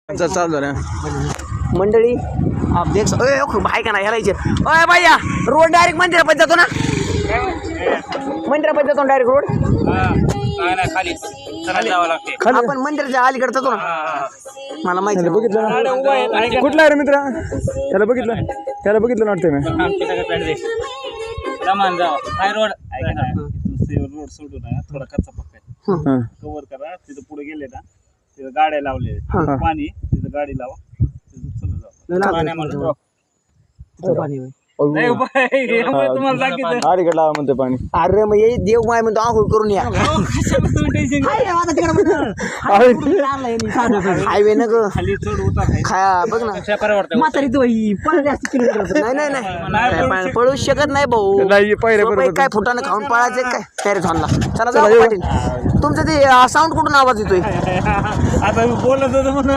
चालू झालं मंडळी आप देख भाई का नाही ह्याला ओय भैया रोड डायरेक्ट मंदिरापाशी जातो ना मंदिरापाशी जातो डायरेक्ट रोड आपण मंदिराच्या अलीकडे जातो ना मला माहिती नाही. बघितलं कुठला आहे रे मित्रा त्याला बघितलं ना वाटतं मी रोड सोडू ना थोडा कच्चा पक्का कव्हर करा तिथं पुढे गेले ना तिथं गाड्या लावले पाणी तिथं गाडी लावा अलीकडे लावा म्हणते पाणी अरे मग ये देव माय म्हणतो आंघोळ करून या हायवे न ग खाया बघ ना म्हातारी तो नाही पळू शकत नाही भाऊ काय फुटानं खाऊन पळायचं काय मॅरेथॉनला चला जाऊ पाटील तुमचं ते साऊंड कुठून आवाज येतोय आता बोलत होतो म्हणून